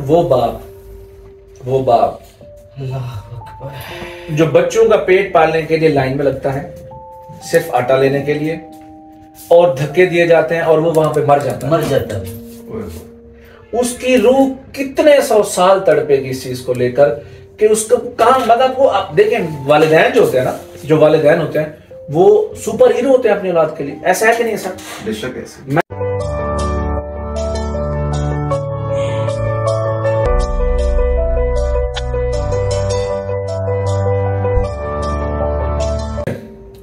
वो बाप जो बच्चों का पेट पालने के लिए लाइन में लगता है सिर्फ आटा लेने के लिए, और धक्के दिए जाते हैं और वो वहां पे मर जाता है। उसकी रूह कितने 100 साल तड़पेगी इस चीज को लेकर कि उसको कहां, मतलब वो आप देखें, वालिदैन जो होते हैं ना, जो वालिदैन होते हैं वो सुपर हीरो होते हैं अपनी औलाद के लिए। ऐसा है कि नहीं? ऐसा बेशक ऐसे।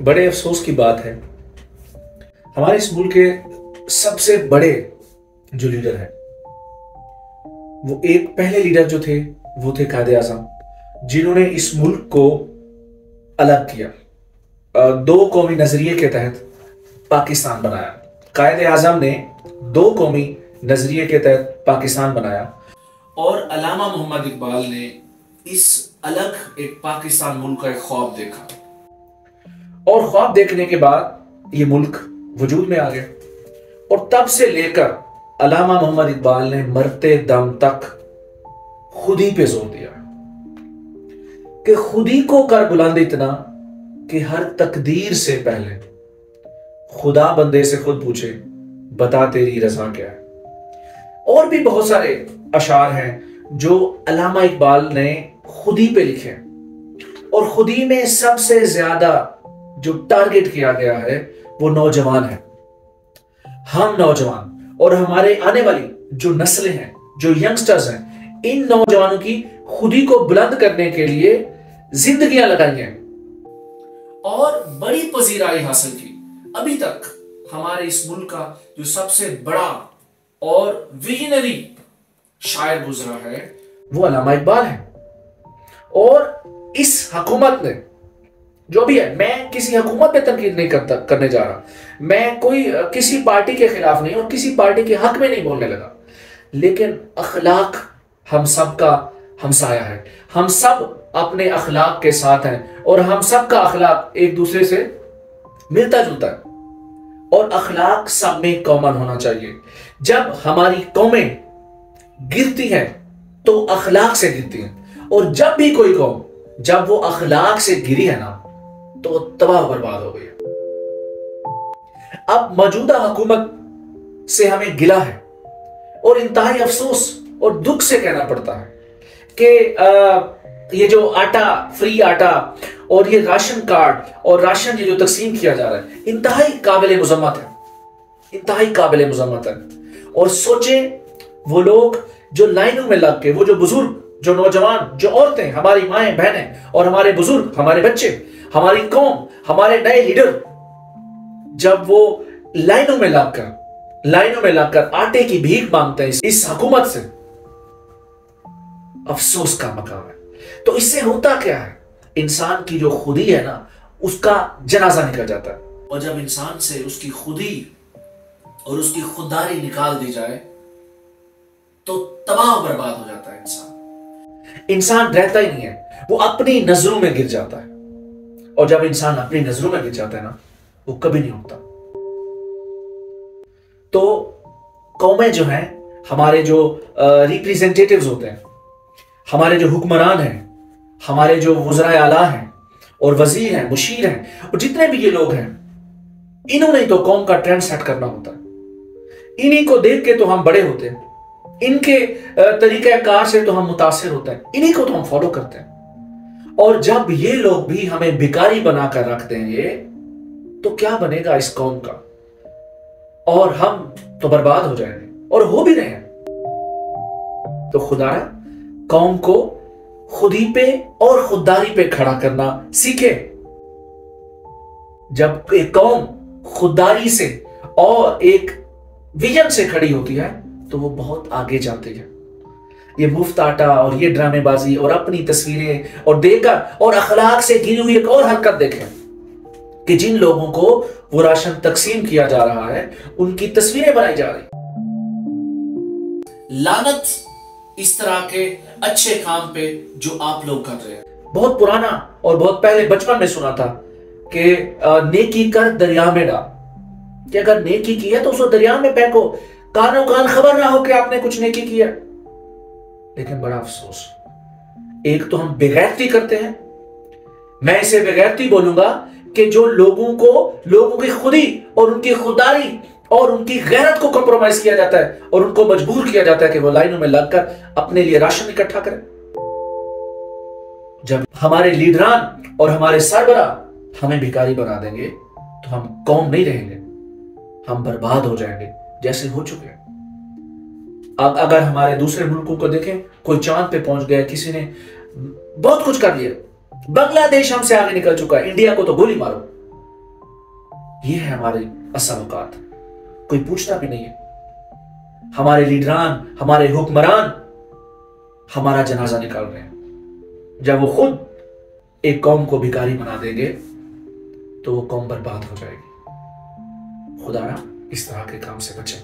बड़े अफसोस की बात है, हमारे इस मुल्क के सबसे बड़े जो लीडर हैं, वो एक पहले लीडर जो थे वो थे कायदे आजम, जिन्होंने इस मुल्क को अलग किया, 2 कौमी नजरिए के तहत पाकिस्तान बनाया। कायदे आजम ने 2 कौमी नजरिए के तहत पाकिस्तान बनाया, और अल्लामा मोहम्मद इकबाल ने इस अलग एक पाकिस्तान मुल्क का एक ख्वाब देखा, और ख्वाब देखने के बाद ये मुल्क वजूद में आ गया। और तब से लेकर अल्लामा मोहम्मद इकबाल ने मरते दम तक खुदी पे जोर दिया कि खुदी को कर बुलंद इतना कि हर तकदीर से पहले खुदा बंदे से खुद पूछे, बता तेरी रजा क्या है। और भी बहुत सारे अशार हैं जो अल्लामा इकबाल ने खुदी पे लिखे, और खुदी में सबसे ज्यादा जो टारगेट किया गया है वो नौजवान है। हम नौजवान और हमारे आने वाली जो नस्लें हैं, जो यंगस्टर्स हैं, इन नौजवानों की खुदी को बुलंद करने के लिए जिंदगियां लगाई हैं और बड़ी पजीराई हासिल की। अभी तक हमारे इस मुल्क का जो सबसे बड़ा और विजनरी शायर गुजरा है वो अल्लामा इकबाल है। और इस हुकूमत ने जो भी है, मैं किसी हुकूमत पे तनकीद नहीं करने जा रहा, मैं कोई किसी पार्टी के खिलाफ नहीं और किसी पार्टी के हक में नहीं बोलने लगा, लेकिन अखलाक हम सब का हमसाया है, हम सब अपने अखलाक के साथ हैं, और हम सब का अखलाक एक दूसरे से मिलता जुलता है, और अखलाक सब में कॉमन होना चाहिए। जब हमारी कौमें गिरती हैं तो अखलाक से गिरती हैं, और जब भी कोई कौम जब वो अखलाक से गिरी है ना तो तबाह बर्बाद हो गई। अब मौजूदा हुकूमत से हमें गिला है, और इंतहाई अफसोस और दुख से कहना पड़ता है कि ये जो आटा, फ्री आटा और ये राशन कार्ड और राशन ये जो तकसीम किया जा रहा है, इंतहाई काबिल मुज़म्मत है, इंतहाई काबिल मुज़म्मत है। और सोचें वो लोग जो लाइनों में लग के, वो जो बुजुर्ग, जो नौजवान, जो औरतें, हमारी माएं बहनें और हमारे बुजुर्ग, हमारे बच्चे, हमारी कौम, हमारे नए लीडर, जब वो लाइनों में लगकर आटे की भीख मांगते हैं इस हुकूमत से, अफसोस का मकाम है। तो इससे होता क्या है, इंसान की जो खुदी है ना उसका जनाजा निकल जाता है, और जब इंसान से उसकी खुदी और उसकी खुददारी निकाल दी जाए तो तबाह बर्बाद हो जाता है इंसान रहता ही नहीं है, वो अपनी नजरों में गिर जाता है, और जब इंसान अपनी नजरों में गिर जाता है ना वो कभी नहीं उठता। तो कौमें जो हैं, हमारे जो रिप्रेजेंटेटिव्स होते हैं, हमारे जो हुक्मरान हैं, हमारे जो वज़राए आला हैं और वजीर हैं, मुशीर हैं, और जितने भी ये लोग हैं, इन्होंने तो कौम का ट्रेंड सेट करना होता है। इन्हीं को देख के तो हम बड़े होते हैं, इनके तरीके कार से तो हम मुतासिर होते हैं, इन्हीं को तो हम फॉलो करते हैं। और जब ये लोग भी हमें भिखारी बनाकर रख देंगे तो क्या बनेगा इस कौम का, और हम तो बर्बाद हो जाएंगे, और हो भी रहे हैं। तो खुदाया कौम को खुदी पे और खुददारी पे खड़ा करना सीखे। जब एक कौम खुददारी से और एक विजन से खड़ी होती है तो वो बहुत आगे जाती है। ये मुफ्त आटा और ये ड्रामेबाजी और अपनी तस्वीरें और देकर और अखलाक से गिरी हुई एक और हरकत देखें कि जिन लोगों को वो राशन तकसीम किया जा रहा है उनकी तस्वीरें बनाई जा रही। लानत इस तरह के अच्छे काम पे जो आप लोग कर रहे हैं। बहुत पुराना और बहुत पहले बचपन में सुना था कि नेकी कर दरिया में डाल, कि अगर नेकी की है तो उसको दरिया में फेंको, कानो कान खबर ना हो कि आपने कुछ नेकी किया। लेकिन बड़ा अफसोस, एक तो हम बेगैरती करते हैं, मैं इसे बेगैरती बोलूंगा कि जो लोगों की खुदी और उनकी खुदारी और उनकी गैरत को कॉम्प्रोमाइज किया जाता है और उनको मजबूर किया जाता है कि वो लाइनों में लगकर अपने लिए राशन इकट्ठा करें। जब हमारे लीडरान और हमारे सरबरा हमें भिखारी बना देंगे तो हम कौम नहीं रहेंगे, हम बर्बाद हो जाएंगे जैसे हो चुके हैं। अब अगर हमारे दूसरे मुल्कों को देखें, कोई चांद पे पहुंच गया, किसी ने बहुत कुछ कर लिया, बांग्लादेश हमसे आगे निकल चुका है, इंडिया को तो गोली मारो। ये है हमारी असल औकात, कोई पूछता भी नहीं है। हमारे लीडरान, हमारे हुक्मरान हमारा जनाजा निकाल रहे हैं। जब वो खुद एक कौम को भिखारी बना देंगे तो वो कौम बर्बाद हो जाएगी। खुदा ना इस तरह के काम से बचे,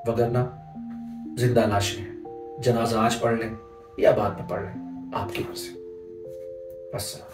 वगरना जिंदा लाशें हैं। जनाजा आज पढ़ लें या बाद में पढ़ लें, आपकी मर्जी। अस्सलाम।